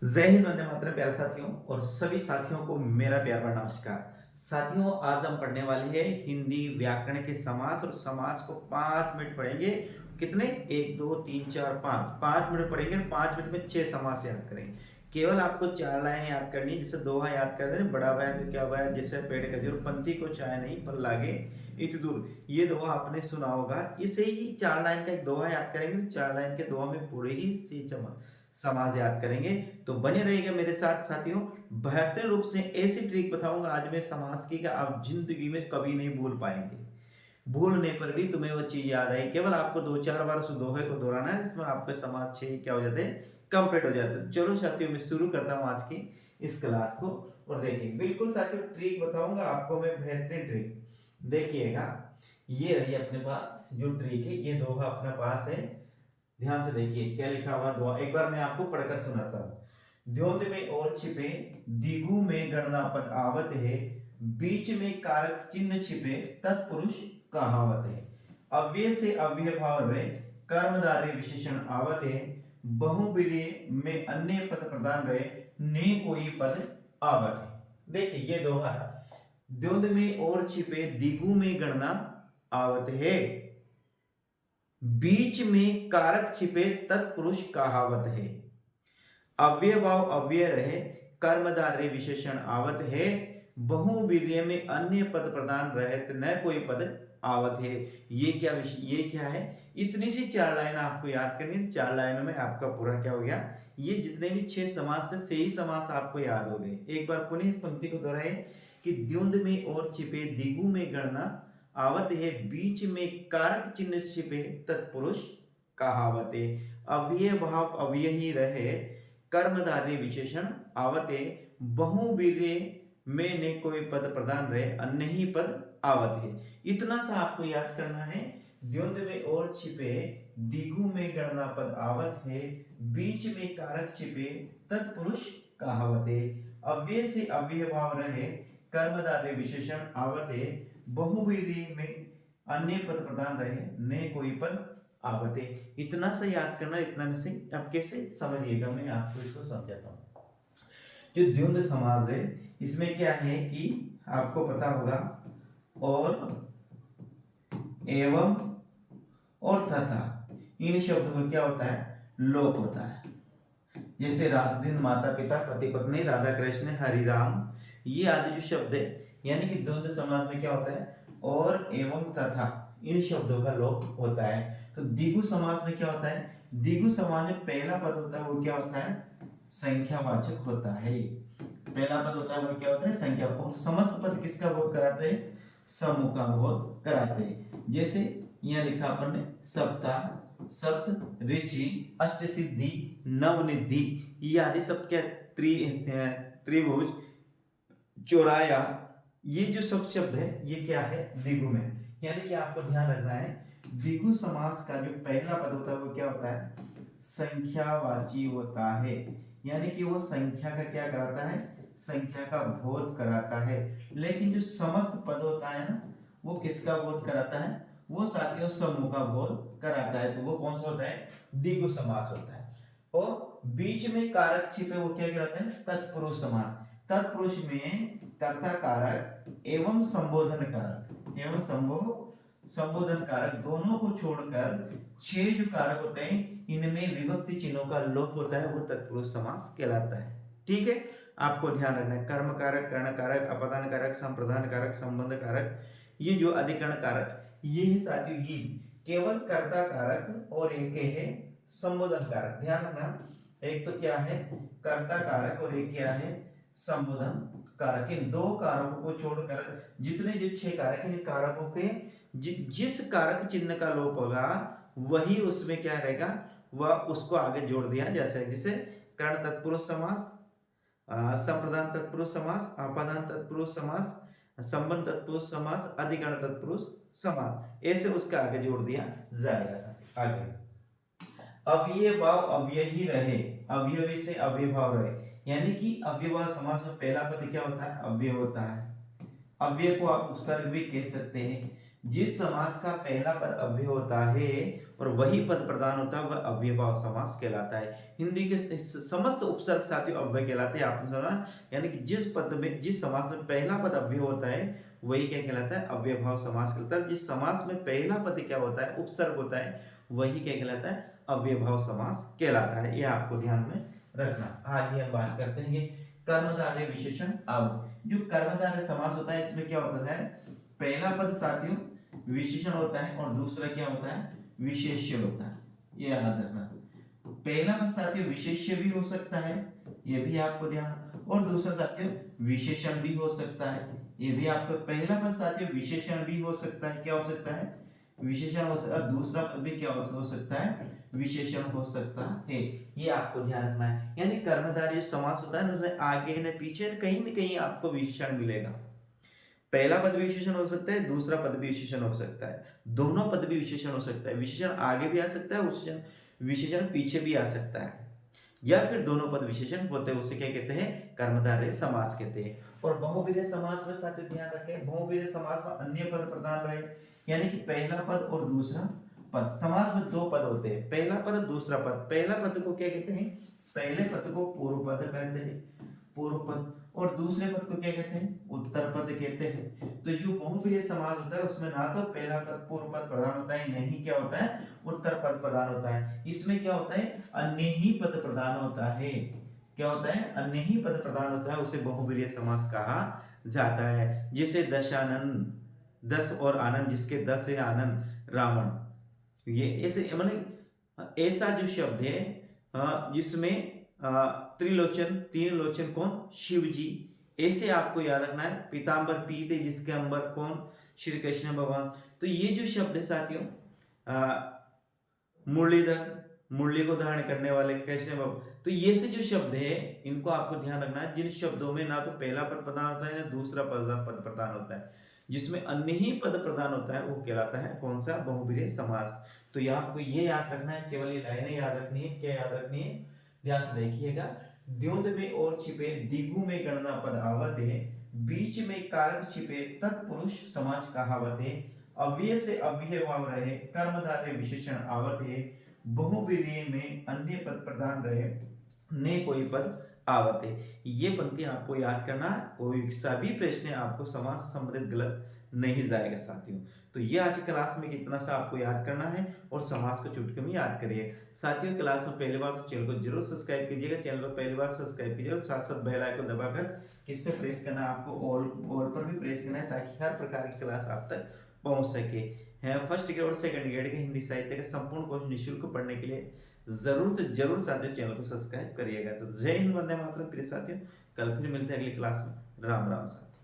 जय हिंद, वंदे मातरम प्यारे साथियों और सभी साथियों को मेरा प्यार भरा नमस्कार। साथियों, आज हम पढ़ने वाले हैं हिंदी व्याकरण के समास और समास को 5 मिनट पढ़ेंगे। कितने? 1 2 3 4 5 5 मिनट पढ़ेंगे। 5 मिनट में 6 समास याद करेंगे। केवल आपको 4 लाइन याद करनी है। जैसे दोहा याद कर दें, बड़ा वह तो क्या वह, जैसे पेड़ का जोर, पंथी को चाहे नहीं पर लागे इत दूर। ये दोहा आपने सुना होगा। इसे ही 4 लाइन का एक दोहा याद करेंगे। 4 लाइन के दोहा में पूरे ही समाज याद करेंगे। तो बने रहिएगा मेरे साथ साथियों। बेहतर रूप से ऐसी ट्रिक बताऊंगा आज मैं समाज की कि आप जिंदगी में कभी नहीं भूल पाएंगे। भूलने पर भी तुम्हें वो चीज याद आई। केवल आपको 2 4 बार उस दोहे को दोहराना है, इसमें आपके समाज 6 क्या हो जाते हैं, कंप्लीट हो जाते हैं। तो चलो साथियों, मैं शुरू करता हूँ आज की इस क्लास को। और देखिए, बिल्कुल साथियों ट्रिक बताऊंगा आपको मैं, बेहतरीन ट्रिक। देखिएगा, ये रही अपने पास जो ट्रिक है, ये दोहा अपने पास है। ध्यान से देखिए क्या लिखा हुआ दुआ, एक बार मैं आपको पढ़कर सुनाता हूं। द्योंद में और छिपे, दिगु में गणना पद आवत है, बीच में कारक चिन्ह छिपे, तत्पुरुष कहावत है। अव्यय से अव्यय भाव रहे, कर्मधारय विशेषण आवत है, बहुविलीय में अन्य पद प्रदान रहे, ने कोई पद आवत है। देखिए ये दोहा है। द्योंद में और छिपे, दिगु में गणना आवत है, बीच में कारक छिपे, तत्पुरुष कहावत है। अव्यय भाव अव्यय रहे, कर्मधारय विशेषण आवत है, बहुवीर्य में अन्य पद प्रदान रहे, न कोई पद आवत है। ये क्या है? इतनी सी 4 लाइन आपको याद करनी। 4 लाइनों में आपका पूरा क्या हो गया, ये जितने भी 6 समास से 6 ही समास आपको याद हो गए। एक बार पुनः इस पंक्ति को दोहराए कि द्युंद में और छिपे, दिगु में गणना आवत है, बीच में कारक चिन्ह छिपे, तत्पुरुष कहावत है। अव्यय भाव अव्यय ही रहे, कर्मधारय विशेषण आवते, बहुवीर्य में ने कोई पद प्रदान रहे, अन्य ही पद आवत है। इतना सा आपको याद करना है। द्वंद्व में और छिपे, दिगु में गणना पद आवत है, बीच में कारक छिपे, तत्पुरुष कहावत है। अव्यय से अव्यय भाव रहे, कर्मधारय विशेषण आवत है, बहुवीर्य में अन्य पद प्रदान रहे, ने कोई पद आवते। इतना सा याद करना। इतना में से अब कैसे समझिएगा, मैं आपको इसको समझाता हूँ। जो द्वंद्व समास है, इसमें क्या है कि आपको पता होगा, और, एवं और तथा, इन शब्दों में क्या होता है, लोप होता है। जैसे रात दिन, माता पिता, पति पत्नी, राधा कृष्ण, हरि राम, ये आदि जो शब्द है, यानी कि द्वंद्व समास में क्या होता है, और, एवं, तथा, इन शब्दों का लोप होता है। तो द्विगु समास में क्या होता है, द्विगु समास में पहला पद होता है वो क्या होता है, संख्यावाचक होता है। पहला पद होता है वो क्या होता है, संख्या। और समस्त पद किसका बोध कराते हैं, समूह का बोध कराते हैं। जैसे यहाँ लिखा अपन ने, सप्ताह, सप्त, ऋषि, अष्ट सिद्धि, नवनिधि, ये आदि सब क्या, त्रिभुज, चौराया, ये जो सब शब्द है ये क्या है, द्विगु में। यानी कि आपको ध्यान रखना है, द्विगु समास का जो पहला पद होता है वो क्या होता है, संख्यावाची होता है। यानी कि वो संख्या का क्या कराता है, संख्या का बोध कराता है। लेकिन जो समस्त पद होता है ना, वो किसका बोध कराता है, वो साथियों समूह का बोध कराता है। तो वो कौन सा होता है, द्विगु समास होता है। और बीच में कारक छिपे वो क्या कहलाता है, तत्पुरुष समास। तत्पुरुष में कर्ता कारक एवं संबोधन कारक, एवं संबोधन कारक दोनों को छोड़कर 6 जो कारक होते हैं, इनमें विभक्ति चिन्हों का लोप होता है, वो तत्पुरुष समास कहलाता है। ठीक है, आपको ध्यान रखना है। कर्म कारक, कर्ण कारक, अपदान कारक, संप्रदान कारक, संबंध कारक, ये जो अधिकरण कारक, ये है साथियों, ये केवल कर्ता कारक और एक है संबोधन कारक। ध्यान रखना, एक तो क्या है कर्ता कारक और एक क्या है संबोधन कारक। इन 2 कारकों को छोड़कर जितने जो 6 कारक हैं, इन कारकों के जिस कारक चिन्ह का लोप होगा वही उसमें क्या रहेगा, वह उसको आगे जोड़ दिया जैसे जैसे कर्ण तत्पुरुष समास, संप्रदान तत्पुरुष समास, अपदान तत्पुरुष समास, संबंध तत्पुरुष समास, अधिकरण तत्पुरुष समास, ऐसे उसका आगे जोड़ दिया जाएगा। आगे अव्यय भाव अव्यय ही रहे, अवयवी से अव्यय भाव रहे। यानी कि अव्ययभाव समास में पहला पद क्या होता है, अव्यय होता है। अव्यय को आप उपसर्ग भी कह सकते हैं। जिस समास का पहला पद अव्यय होता है और वही पद प्रधान होता है वह अव्ययभाव समास कहलाता है। हिंदी के समस्त उपसर्ग साथियों अव्यय कहलाते हैं, आपने सुना। यानी कि जिस पद में, जिस समास में पहला पद अव्यय होता है वही क्या कहलाता है, अव्ययभाव समास कहलाता है। जिस समास में पहला पद क्या होता है, उपसर्ग होता है, वही क्या कहलाता है, अव्ययभाव समास कहलाता है। यह आपको ध्यान में रखना। आगे हम बात करते हैं कर्मधारय विशेषण। अब जो कर्मधारय समास होता है इसमें क्या होता है, पहला पद साथियों विशेषण होता है और दूसरा क्या होता है, विशेष्य होता है। ये याद रखना। पहला पद साथियों विशेष्य भी हो सकता है, ये भी आपको ध्यान, और दूसरा साथियों विशेषण भी हो सकता है, ये भी आपको। पहला पद साथियों विशेषण भी हो सकता है, क्या हो सकता है, विशेषण हो सकता है। दूसरा पद भी क्या हो सकता है, विशेषण हो सकता है। ये आपको ध्यान रखना है। यानी कर्मधारय समास होता है उसमें आगे न पीछे कहीं न कहीं आपको विशेषण मिलेगा। पहला पद भी विशेषण हो सकता है, दूसरा पद भी विशेषण हो सकता है, दोनों पद भी विशेषण हो सकता है। विशेषण आगे भी आ सकता है, विशेषण पीछे भी आ सकता है, या फिर दोनों पद विशेषण होते हैं, उसे क्या कहते हैं, कर्मधारय समास कहते हैं। और बहुब्रीहि समास में साथियों ध्यान रखें, बहुब्रीहि समास में अन्य पद प्रधान रहे, यानी कि पहला पद और दूसरा पद। समास में दो पद होते हैं, पहला पद और दूसरा पद। पहला पद को क्या कहते हैं, पहले पद को पूर्व पद कहते हैं, पूर्व पद, और दूसरे पद को क्या कहते हैं, उत्तर पद कहते हैं। तो जो बहुब्रीहि समास होता है उसमें ना तो पहला पद पूर्व पद प्रधान होता है, नहीं क्या होता है, उत्तर पद प्रधान होता है। इसमें क्या होता है, अन्य ही पद प्रधान होता है। क्या होता है, अन्य ही पद प्रधान होता है, उसे बहुब्रीहि समास कहा जाता है। जैसे दशानन, दस और आनंद, जिसके दस है आनंद, रावण। ये ऐसे मतलब ऐसा जो शब्द है जिसमें त्रिलोचन, तीन लोचन कौन, शिव जी। ऐसे आपको याद रखना है। पीतांबर पीते जिसके अंबर कौन, श्री कृष्ण भगवान। तो ये जो शब्द है साथियों, मुरलीधर, मुरली को धारण करने वाले कृष्ण भगवान। तो ये से जो शब्द है इनको आपको ध्यान रखना है, जिन शब्दों में ना तो पहला पद प्रधान होता है ना दूसरा पद प्रधान होता है, जिसमें अन्य ही पद प्रधान होता है, वो कहलाता है कौन सा, बहुब्रीहि समास। तो ये आपको ये याद रखना है, केवल ये लाइनें याद रखनी है। क्या याद रखनी है, ध्यान से देखिएगा। द्वंद में और छिपे, दिगु में गणना पद आवत है, बीच में कारक छिपे, तत्पुरुष समाज कहावत है, अव्यय से अव्यय भाव रहे, कर्मधारय विशेषण आवत है, बहुब्रीहि में अन्य पद प्रधान रहे, ने कोई पद आवत है। ये पंक्ति आपको याद करना, कोई सा भी प्रश्न आपको समास से संबंधित गलत नहीं जाएगा साथियों। तो ये आज की क्लास में कितना सा आपको याद करना है और समास को चुटकी में याद करिए। साथियों क्लास में पहली बार तो चैनल को जरूर सब्सक्राइब कीजिएगा, चैनल को पहली बार सब्सक्राइब कीजिएगा, साथ साथ बेल आइकन दबाकर किस पे प्रेस करना है, आपको ऑल पर भी प्रेस करना है, ताकि हर प्रकार की क्लास आप तक पहुंच सके। फर्स्ट ग्रेड और सेकंड ग्रेड के हिंदी साहित्य का संपूर्ण कोर्स निःशुल्क पढ़ने के लिए जरूर से जरूर साथियों चैनल को सब्सक्राइब करिएगा। तो जय हिंद, वंदे मातरम प्रिय साथियों। कल फिर मिलते हैं अगली क्लास में। राम राम साथियों।